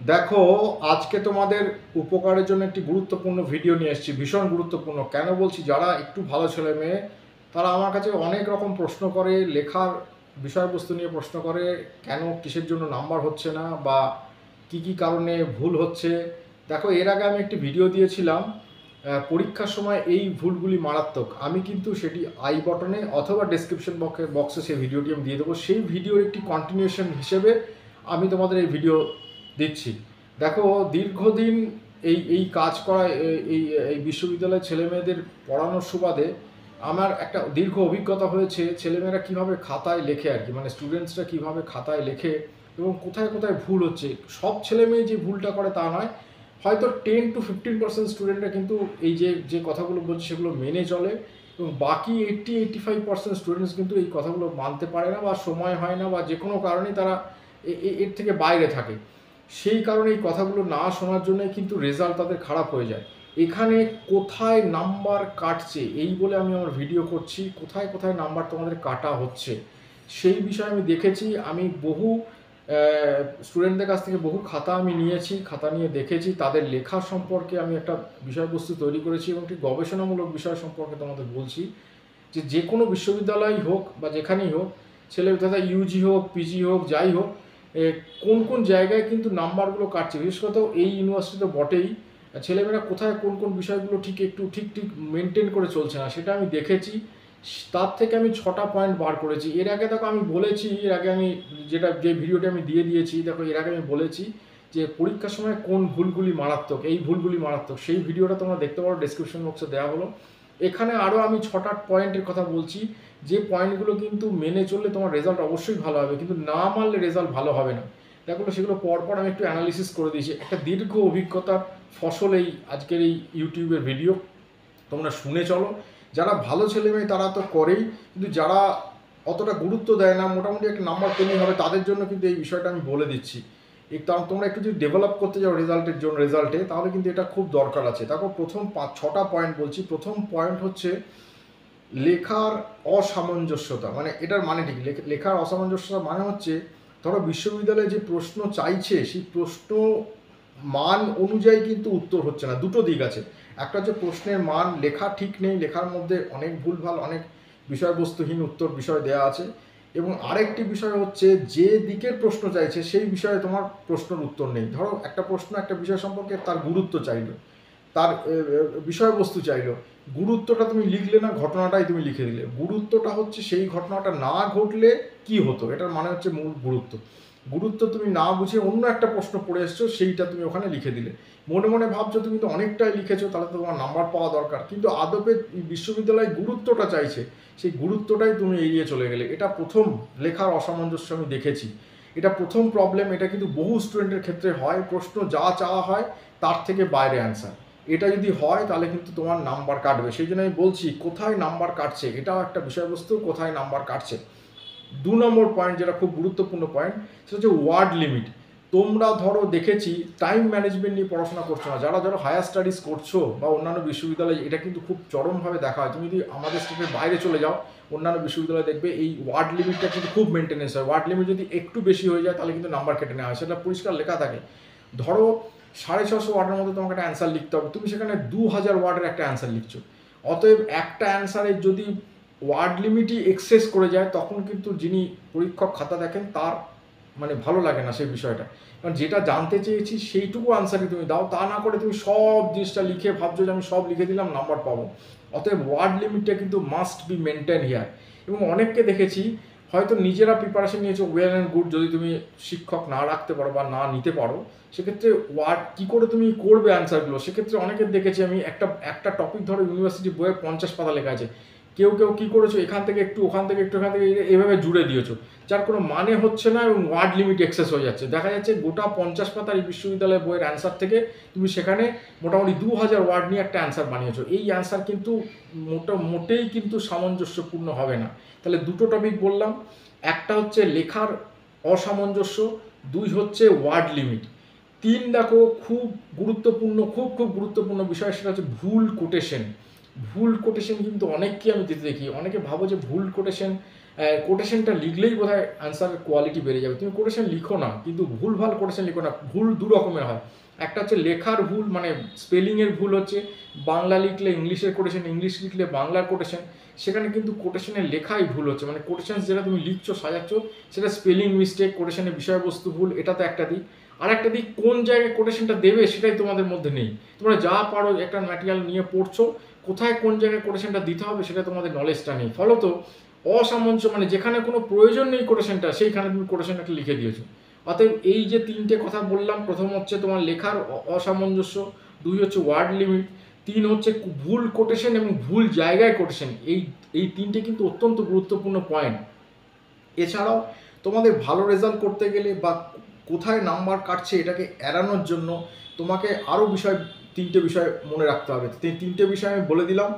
দেখো, আজকে তোমাদের উপকারের জন্য একটি গুরুত্বপূর্ণ ভিডিও নিয়ে এসেছি। ভীষণ গুরুত্বপূর্ণ কেন বলছি, যারা একটু ভালো ছেলে মেয়ে তারা আমার কাছে অনেক রকম প্রশ্ন করে, লেখার বিষয়বস্তু নিয়ে প্রশ্ন করে, কেন কিসের জন্য নাম্বার হচ্ছে না বা কি কি কারণে ভুল হচ্ছে। দেখো, এর আগে আমি একটি ভিডিও দিয়েছিলাম, পরীক্ষার সময় এই ভুলগুলি মারাত্মক। আমি কিন্তু সেটি আই বটনে অথবা ডেসক্রিপশন বক্সে সেই ভিডিওটি আমি দিয়ে দেবো। সেই ভিডিওর একটি কন্টিনিউশন হিসেবে আমি তোমাদের এই ভিডিও দিচ্ছি। দেখো, দীর্ঘদিন এই এই কাজ করা, এই এই বিশ্ববিদ্যালয়ের ছেলেমেয়েদের পড়ানোর সুবাদে আমার একটা দীর্ঘ অভিজ্ঞতা হয়েছে। ছেলেমেয়েরা কীভাবে খাতায় লেখে আর কি, মানে স্টুডেন্টসরা কীভাবে খাতায় লেখে এবং কোথায় কোথায় ভুল হচ্ছে। সব ছেলেমেয়ে যে ভুলটা করে তা নয়, হয়তো 10-15% স্টুডেন্টরা কিন্তু এই যে যে কথাগুলো বলছে সেগুলো মেনে চলে, এবং বাকি 80-85% স্টুডেন্টস কিন্তু এই কথাগুলো মানতে পারে না, বা সময় হয় না, বা যে কোনো কারণেই তারা এর থেকে বাইরে থাকে। সেই কারণে এই কথাগুলো না শোনার জন্যই কিন্তু রেজাল্ট তাদের খারাপ হয়ে যায়। এখানে কোথায় নাম্বার কাটছে এই বলে আমি আমার ভিডিও করছি, কোথায় কোথায় নাম্বার তোমাদের কাটা হচ্ছে সেই বিষয়ে আমি দেখেছি। আমি বহু স্টুডেন্টদের কাছ থেকে বহু খাতা আমি নিয়েছি, খাতা নিয়ে দেখেছি, তাদের লেখা সম্পর্কে আমি একটা বিষয়বস্তু তৈরি করেছি এবং একটি গবেষণামূলক বিষয় সম্পর্কে তোমাদের বলছি। যে কোনো বিশ্ববিদ্যালয়ই হোক বা যেখানেই হোক, ছেলে দাদা ইউজি হোক, পিজি হোক, যাই হোক, কোন কোন জায়গায় কিন্তু নাম্বারগুলো কাটছে, বিশেষত এই ইউনিভার্সিটিতে বটেই। ছেলেমেয়েরা কোথায় কোন কোন বিষয়গুলো ঠিক ঠিক মেনটেন করে চলছে না সেটা আমি দেখেছি। তার থেকে আমি 6টা পয়েন্ট বার করেছি। এর আগে দেখো আমি বলেছি, এর আগে আমি যে ভিডিওটি আমি দিয়ে দিয়েছি, দেখো এর আগে আমি বলেছি যে পরীক্ষার সময় কোন ভুলগুলি মারাত্মক, এই ভুলগুলি মারাত্মক। সেই ভিডিওটা তোমরা দেখতে পারো, ডেসক্রিপশন বক্সে দেওয়া হলো। এখানে আরও আমি 6টা পয়েন্টের কথা বলছি, যে পয়েন্টগুলো কিন্তু মেনে চললে তোমার রেজাল্ট অবশ্যই ভালো হবে, কিন্তু না মানলে রেজাল্ট ভালো হবে না। দেখো, সেগুলো পরপর আমি একটু অ্যানালিসিস করে দিয়েছি। একটা দীর্ঘ অভিজ্ঞতার ফসল এই আজকের এই ইউটিউবের ভিডিও, তোমরা শুনে চলো। যারা ভালো ছেলে মেয়ে তারা তো করেই, কিন্তু যারা অতটা গুরুত্ব দেয় না, মোটামুটি একটা নাম্বার পেলেই হবে, তাদের জন্য কিন্তু এই বিষয়টা আমি বলে দিচ্ছি। তোমরা একটু যদি ডেভেলপ করতে যাও রেজাল্টে, তাহলে কিন্তু এটা খুব দরকার আছে। দেখো, প্রথম 6টা পয়েন্ট বলছি। প্রথম পয়েন্ট হচ্ছে লেখার অসামঞ্জস্যতা। মানে এটার মানে ঠিক, লেখার অসামঞ্জস্যতা মানে হচ্ছে, ধরো বিশ্ববিদ্যালয়ে যে প্রশ্ন চাইছে সেই প্রশ্ন মান অনুযায়ী কিন্তু উত্তর হচ্ছে না। দুটো দিক আছে, একটা হচ্ছে প্রশ্নের মান, লেখা ঠিক নেই, লেখার মধ্যে অনেক ভুলভাল, অনেক বিষয়বস্তুহীন উত্তর বিষয় দেওয়া আছে, এবং আরেকটি বিষয় হচ্ছে যে দিকের প্রশ্ন চাইছে সেই বিষয়ে তোমার প্রশ্নের উত্তর নেই। ধরো একটা প্রশ্ন একটা বিষয় সম্পর্কে তার গুরুত্ব চাইলো, তার বিষয়বস্তু চাইলো, গুরুত্বটা তুমি লিখলে না, ঘটনাটাই তুমি লিখে দিলে। গুরুত্বটা হচ্ছে সেই ঘটনাটা না ঘটলে কি হতো, এটার মানে হচ্ছে মূল গুরুত্ব। গুরুত্ব তুমি না বুঝে অন্য একটা প্রশ্ন পড়ে এসছো, সেইটা তুমি ওখানে লিখে দিলে। মনে মনে ভাবছো তুমি তো অনেকটাই লিখেছো, তাহলে তো তোমার নাম্বার পাওয়া দরকার, কিন্তু আদপে বিশ্ববিদ্যালয় গুরুত্বটা চাইছে, সেই গুরুত্বটাই তুমি এড়িয়ে চলে গেলে। এটা প্রথম লেখার অসামঞ্জস্য আমি দেখেছি। এটা প্রথম প্রবলেম। এটা কিন্তু বহু স্টুডেন্টের ক্ষেত্রে হয়, প্রশ্ন যা চাওয়া হয় তার থেকে বাইরে অ্যান্সার। এটা যদি হয় তাহলে কিন্তু তোমার নাম্বার কাটবে। সেই জন্য আমি বলছি কোথায় নাম্বার কাটছে, এটাও একটা বিষয়বস্তু, কোথায় নাম্বার কাটছে। 2 নম্বর পয়েন্ট, যেটা খুব গুরুত্বপূর্ণ পয়েন্ট, সেটা হচ্ছে ওয়ার্ড লিমিট। তোমরা ধরো দেখেছি টাইম ম্যানেজমেন্ট নিয়ে পড়াশোনা করছো না, যারা যারা হায়ার স্টাডিজ করছো বা অন্যান্য বিশ্ববিদ্যালয়ে, এটা কিন্তু খুব চরমভাবে দেখা হয়। তুমি যদি আমাদের স্টেটের বাইরে চলে যাও, অন্যান্য বিশ্ববিদ্যালয়ে দেখবে এই ওয়ার্ড লিমিটটা কিন্তু খুব মেনটেনেন্স হয়। ওয়ার্ড লিমিট যদি একটু বেশি হয়ে যায় তাহলে কিন্তু নাম্বার কেটে নেওয়া হয়, সেটা পরিষ্কার লেখা থাকে। ধরো 650 ওয়ার্ডের মধ্যে তোমাকে একটা অ্যান্সার লিখতে হবে, তুমি সেখানে 2000 ওয়ার্ডের একটা অ্যান্সার লিখছো। অতএব একটা অ্যান্সারের যদি ওয়ার্ড লিমিটই এক্সেস করে যায়, তখন কিন্তু যিনি পরীক্ষক খাতা দেখেন তার মানে ভালো লাগে না সেই বিষয়টা। কারণ যেটা জানতে চেয়েছি সেইটুকু আনসারই তুমি দাও, তা না করে তুমি সব জিনিসটা লিখে ভাবছো যে আমি সব লিখে দিলাম, নাম্বার পাবো। অতএব ওয়ার্ড লিমিটটা কিন্তু মাস্ট বি মেনটেন হিয়ার। এবং অনেককে দেখেছি হয়তো নিজেরা প্রিপারেশন নিয়েছো, ওয়েল অ্যান্ড গুড, যদি তুমি শিক্ষক না রাখতে পারো বা না নিতে পারো, সেক্ষেত্রে ওয়ার্ড কী করে তুমি করবে অ্যান্সারগুলো। সেক্ষেত্রে অনেকের দেখেছি আমি, একটা টপিক ধরো ইউনিভার্সিটি বইয়ে 50 পাতা লেখা আছে, কেউ কেউ কী করেছো, এখান থেকে একটু ওখান থেকে একটু এখান থেকে এভাবে জুড়ে দিয়েছো, যার কোনো মানে হচ্ছে না, এবং ওয়ার্ড লিমিট এক্সেস হয়ে যাচ্ছে। দেখা যাচ্ছে গোটা 50 পাতার এই বিশ্ববিদ্যালয় বইয়ের অ্যান্সার থেকে তুমি সেখানে মোটামুটি 2000 ওয়ার্ড নিয়ে একটা অ্যান্সার বানিয়েছো। এই অ্যান্সার কিন্তু মোটেই কিন্তু সামঞ্জস্যপূর্ণ হবে না। তাহলে দুটো টপিক বললাম, একটা হচ্ছে লেখার অসামঞ্জস্য, 2 হচ্ছে ওয়ার্ড লিমিট, 3 দেখো খুব গুরুত্বপূর্ণ, খুব গুরুত্বপূর্ণ বিষয়, সেটা হচ্ছে ভুল কোটেশন। ভুল কোটেশন কিন্তু অনেককে আমি দিতে দেখি। অনেকে ভাবো যে ভুল কোটেশন কোটেশনটা লিখলেই বোধহয় অ্যান্সারের কোয়ালিটি বেড়ে যাবে। তুমি কোটেশন লিখো না, কিন্তু ভুলভাল কোটেশন লিখো না। ভুল দু রকমের হয়, একটা হচ্ছে লেখার ভুল, মানে স্পেলিংয়ের ভুল হচ্ছে, বাংলা লিখলে ইংলিশের কোটেশন, ইংলিশ লিখলে বাংলার কোটেশন, সেখানে কিন্তু কোটেশনের লেখাই ভুল হচ্ছে, মানে কোটেশন যেটা তুমি লিখছো সাজাচ্ছ সেটা স্পেলিং মিস্টেক, কোটেশনের বিষয়বস্তু ভুল, এটা তো একটা দিক। আর একটা দিক কোন জায়গায় কোটেশনটা দেবে সেটাই তোমাদের মধ্যে নেই। তোমরা যা পারো একটা ম্যাটেরিয়াল নিয়ে পড়ছো, কোথায় কোন জায়গায় কোটেশনটা দিতে হবে সেটা তোমাদের নলেজটা নেই, ফলত অসামঞ্জস্য, মানে যেখানে কোনো প্রয়োজন নেই কোটেশনটা সেইখানে তুমি কোটেশনটা লিখে দিয়েছো। অতএব এই যে তিনটে কথা বললাম, প্রথম হচ্ছে তোমার লেখার অসামঞ্জস্য, দুই হচ্ছে ওয়ার্ড লিমিট, তিন হচ্ছে ভুল কোটেশন এবং ভুল জায়গায় কোটেশন। এই তিনটে কিন্তু অত্যন্ত গুরুত্বপূর্ণ পয়েন্ট। এছাড়াও তোমাদের ভালো রেজাল্ট করতে গেলে বা কোথায় নাম্বার কাটছে এটাকে এড়ানোর জন্য তোমাকে আরও তিনটে বিষয় মনে রাখতে হবে। তিনটে বিষয় আমি বলে দিলাম।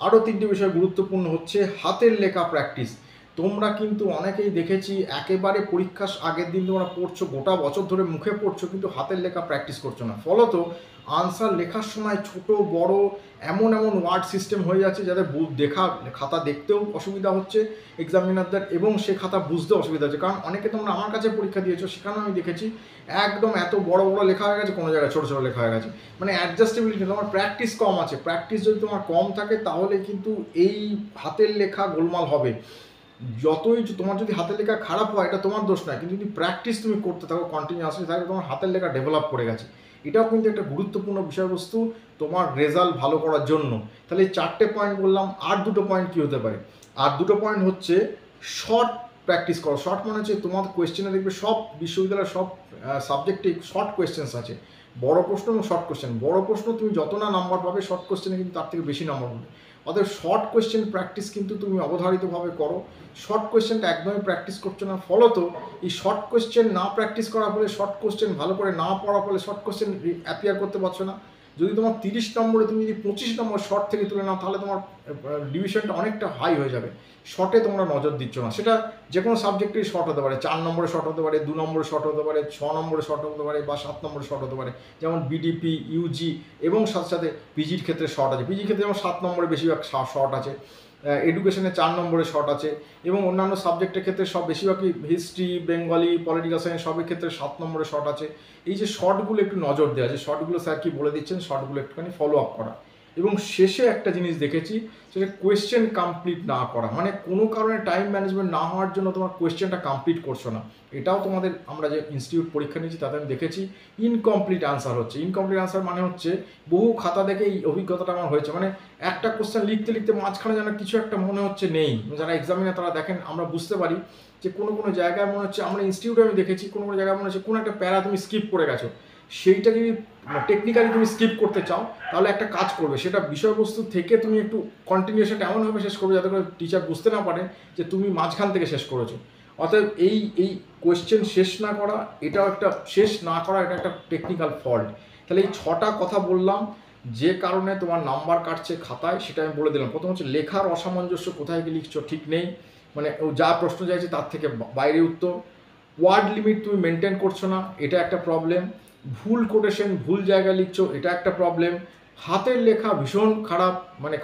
আরও তিনটে বিষয় গুরুত্বপূর্ণ হচ্ছে হাতের লেখা প্র্যাকটিস। তোমরা কিন্তু অনেকেই দেখেছি একেবারে পরীক্ষার আগের দিন তোমরা পড়ছো, গোটা বছর ধরে মুখে পড়ছো, কিন্তু হাতের লেখা প্র্যাকটিস করছো না, ফলত আনসার লেখার সময় ছোট বড় এমন ওয়ার্ড সিস্টেম হয়ে যাচ্ছে যাদের খাতা দেখতেও অসুবিধা হচ্ছে এক্সামিনারদের, এবং সে খাতা বুঝতে অসুবিধা হচ্ছে। কারণ অনেকে তোমরা আমার কাছে পরীক্ষা দিয়েছো, সেখানেও আমি দেখেছি একদম এত বড় বড় লেখা হয়ে গেছে, কোনো জায়গায় ছোটো ছোটো লেখা হয়ে গেছে, মানে অ্যাডজাস্টেবিলিটি, তোমার প্র্যাকটিস কম আছে। প্র্যাকটিস যদি তোমার কম থাকে তাহলে কিন্তু এই হাতের লেখা গোলমাল হবে। যতই তোমার যদি হাতের লেখা খারাপ হয় এটা তোমার দোষ নয়, কিন্তু যদি প্র্যাকটিস তুমি করতে থাকো কন্টিনিউয়াসলি, তাহলে তোমার হাতের লেখা ডেভেলপ করে গেছে। এটাও কিন্তু একটা গুরুত্বপূর্ণ বিষয়বস্তু তোমার রেজাল্ট ভালো করার জন্য। তাহলে এই চারটে পয়েন্ট বললাম। আর দুটো পয়েন্ট কী হতে পারে? আর দুটো পয়েন্ট হচ্ছে শর্ট প্র্যাকটিস করো। শর্ট মানে হচ্ছে তোমার কোয়েশ্চেনে দেখবে সব বিশ্ববিদ্যালয়ের সব সাবজেক্টে শর্ট কোয়েশ্চেন্স আছে, বড় প্রশ্ন এবং শর্ট কোয়েশ্চেন। বড় প্রশ্ন তুমি যত না নাম্বার পাবে, শর্ট কোয়েশ্চেনে কিন্তু তার থেকে বেশি নাম্বার পাবে। অতএব শর্ট কোয়েশ্চেন প্র্যাকটিস কিন্তু তুমি অবধারিতভাবে করো। শর্ট কোয়েশ্চেনটা একদমই প্র্যাকটিস করছো না, ফলত এই শর্ট কোয়েশ্চেন না প্র্যাকটিস করার ফলে, শর্ট কোয়েশ্চেন ভালো করে না পড়ার ফলে শর্ট কোয়েশ্চেন অ্যাপিয়ার করতে পারছো না। যদি তোমার 30 নম্বরে তুমি যদি 25 নম্বর শর্ট থেকে তুলে নাও, তাহলে তোমার ডিভিশনটা অনেকটা হাই হয়ে যাবে। শর্টে তোমরা নজর দিচ্ছ না। সেটা যে কোনো সাবজেক্টেই শর্ট হতে পারে, 4 নম্বরে শর্ট হতে পারে, 2 নম্বরে শর্ট হতে পারে, 6 নম্বরে শর্ট হতে পারে, বা 7 নম্বরে শর্ট হতে পারে। যেমন বিডিপি, ইউজি এবং সাথে সাথে পিজির ক্ষেত্রে শর্ট আছে। পিজির ক্ষেত্রে যেমন 7 নম্বরে বেশিরভাগ শর্ট আছে, এডুকেশনে 4 নম্বরে শর্ট আছে, এবং অন্যান্য সাবজেক্টের ক্ষেত্রে সব বেশিরভাগই হিস্ট্রি, বেঙ্গলি, পলিটিক্যাল সায়েন্স সবের ক্ষেত্রে 7 নম্বরে শর্ট আছে। এই যে শর্টগুলো একটু নজর দেওয়া, যে শর্টগুলো স্যার কি বলে দিচ্ছেন, শর্টগুলো একটুখানি ফলো আপ করা। এবং শেষে একটা জিনিস দেখেছি, সেটা কোয়েশ্চেন কমপ্লিট না করা, মানে কোনো কারণে টাইম ম্যানেজমেন্ট না হওয়ার জন্য তোমার কোয়েশ্চেনটা কমপ্লিট করছো না। এটাও তোমাদের, আমরা যে ইনস্টিটিউট পরীক্ষা নিয়েছি তাতে আমি দেখেছি ইনকমপ্লিট আনসার হচ্ছে। ইনকমপ্লিট আনসার মানে হচ্ছে বহু খাতা দেখে এই অভিজ্ঞতাটা আমার হয়েছে, মানে একটা কোশ্চেন লিখতে লিখতে মাঝখানে যেন কিছু একটা মনে হচ্ছে নেই। যারা এক্সামিনার তারা দেখেন, আমরা বুঝতে পারি যে কোনো জায়গায় মনে হচ্ছে, আমরা ইনস্টিটিউটে আমি দেখেছি কোনো জায়গায় মনে হচ্ছে কোনো একটা প্যারা তুমি স্কিপ করে গেছো। সেইটা যদি টেকনিক্যালি তুমি স্কিপ করতে চাও, তাহলে একটা কাজ করবে, সেটা বিষয়বস্তু থেকে তুমি একটু কন্টিনিউশনটা এমনভাবে শেষ করবে যাতে করে টিচার বুঝতে না পারে যে তুমি মাঝখান থেকে শেষ করেছো। অতএব এই কোয়েশ্চেন শেষ না করা, এটাও একটা শেষ না করা, এটা একটা টেকনিক্যাল ফল্ট। তাহলে এই 6টা কথা বললাম যে কারণে তোমার নাম্বার কাটছে খাতায়, সেটা আমি বলে দিলাম। প্রথম হচ্ছে লেখার অসামঞ্জস্য, কোথায় গিয়ে লিখছো ঠিক নেই, মানে ও যা প্রশ্ন চাইছে তার থেকে বাইরে উত্তর। ওয়ার্ড লিমিট তুমি মেনটেন করছো না, এটা একটা প্রবলেম। ভুল কোটেশন, ভুল জায়গায় লিখছো, এটা একটা প্রবলেম। হাতের লেখা ভীষণ খারাপ, মানে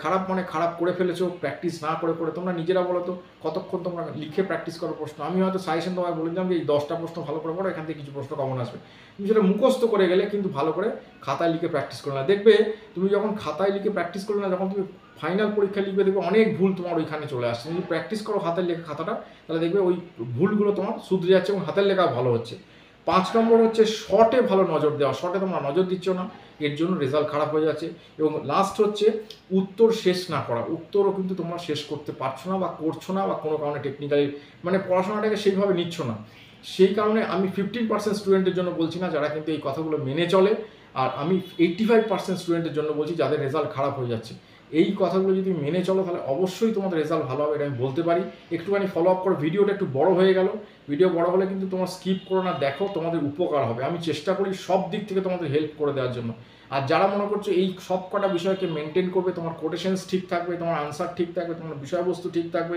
খারাপ করে ফেলেছো প্র্যাকটিস না করে। তোমরা নিজেরা বলো তো কতক্ষণ তোমরা লিখে প্র্যাকটিস করো প্রশ্ন। আমি হয়তো সাজেশন তোমায় বলে দিলাম যে এই 10টা প্রশ্ন ভালো করে পড়ো, এখান থেকে কিছু প্রশ্ন কমন আসবে। তুমি সেটা মুখস্থ করে গেলে, কিন্তু ভালো করে খাতায় লিখে প্র্যাকটিস করো না। দেখবে তুমি যখন খাতায় লিখে প্র্যাকটিস করবে না, যখন তুমি ফাইনাল পরীক্ষা লিখবে, দেখবে অনেক ভুল তোমার ওইখানে চলে আসছে। যদি প্র্যাকটিস করো হাতের লেখা খাতাটা, তাহলে দেখবে ওই ভুলগুলো তোমার শুধরে যাচ্ছে এবং হাতের লেখা ভালো হচ্ছে। 5 নম্বর হচ্ছে শর্টে ভালো নজর দেওয়া। শর্টে তোমরা নজর দিচ্ছ না, এর জন্য রেজাল্ট খারাপ হয়ে যাচ্ছে। এবং লাস্ট হচ্ছে উত্তর শেষ না করা। উত্তরও কিন্তু তোমরা শেষ করতে পারছো না বা করছো না, বা কোনো কারণে টেকনিক্যালি মানে পড়াশোনাটাকে সেইভাবে নিচ্ছ না। সেই কারণে আমি 15% স্টুডেন্টের জন্য বলছি না যারা কিন্তু এই কথাগুলো মেনে চলে, আর আমি 85% স্টুডেন্টের জন্য বলছি যাদের রেজাল্ট খারাপ হয়ে যাচ্ছে। এই কথাগুলো যদি মেনে চলো, তাহলে অবশ্যই তোমাদের রেজাল্ট ভালো হবে, এটা আমি বলতে পারি। একটুখানি ফলো আপ করো। ভিডিওটা একটু বড় হয়ে গেল, ভিডিও বড় হলে কিন্তু তোমার স্কিপ করো না, দেখো, তোমাদের উপকার হবে। আমি চেষ্টা করি সব দিক থেকে তোমাদের হেল্প করে দেওয়ার জন্য। আর যারা মনে করছো এই সব কটা বিষয়কে মেনটেন করবে, তোমার কোটেশনস ঠিক থাকবে, তোমার আনসার ঠিক থাকবে, তোমার বিষয়বস্তু ঠিক থাকবে,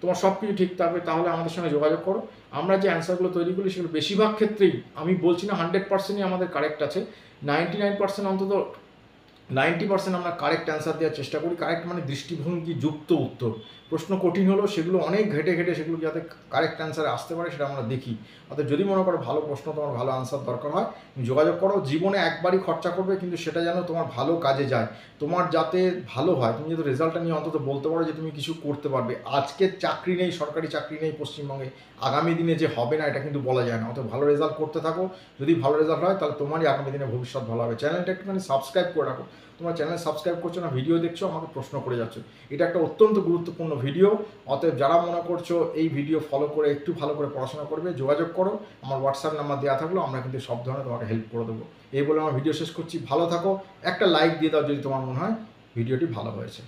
তোমার সব কিছু ঠিক থাকবে, তাহলে আমাদের সঙ্গে যোগাযোগ করো। আমরা যে অ্যান্সারগুলো তৈরি করি সেগুলো বেশিরভাগ ক্ষেত্রেই, আমি বলছি না 100%ই আমাদের কারেক্ট আছে, 99% অন্তত 90% আমরা কারেক্ট অ্যান্সার দেওয়ার চেষ্টা করি। কারেক্ট মানে দৃষ্টিভঙ্গি যুক্ত উত্তর। প্রশ্ন কঠিন হলেও সেগুলো অনেক ঘেঁটে ঘেঁটে সেগুলো যাতে কারেক্ট অ্যান্সারে আসতে পারে সেটা আমরা দেখি। অর্থাৎ যদি মনে করো ভালো প্রশ্ন, তোমার ভালো আনসার দরকার হয়, তুমি যোগাযোগ করো। জীবনে একবারই খরচা করবে, কিন্তু সেটা যেন তোমার ভালো কাজে যায়, তোমার যাতে ভালো হয়। তুমি যদি রেজাল্টটা নিয়ে অন্তত বলতে পারো যে তুমি কিছু করতে পারবে। আজকে চাকরি নেই, সরকারি চাকরি নেই পশ্চিমবঙ্গে, আগামী দিনে যে হবে না এটা কিন্তু বলা যায় না। অত ভালো রেজাল্ট করতে থাকো, যদি ভালো রেজাল্ট হয় তাহলে তোমারই আগামী দিনে ভবিষ্যৎ ভালো হবে। চ্যানেলটা একটুখানি সাবস্ক্রাইব করে রাখো। তোমার চ্যানেল সাবস্ক্রাইব করছো না, ভিডিও দেখছো, আমাকে প্রশ্ন করে যাচ্ছ। এটা একটা অত্যন্ত গুরুত্বপূর্ণ ভিডিও। অতএব যারা মনে করছো এই ভিডিও ফলো করে একটু ভালো করে পড়াশোনা করবে, যোগাযোগ করো। আমার হোয়াটসঅ্যাপ নাম্বার দেওয়া থাকলো, আমরা কিন্তু সব ধরনের তোমাকে হেল্প করে দেবো। এই বলে আমার ভিডিও শেষ করছি। ভালো থাকো, একটা লাইক দিয়ে দাও যদি তোমার মনে হয় ভিডিওটি ভালো হয়েছে।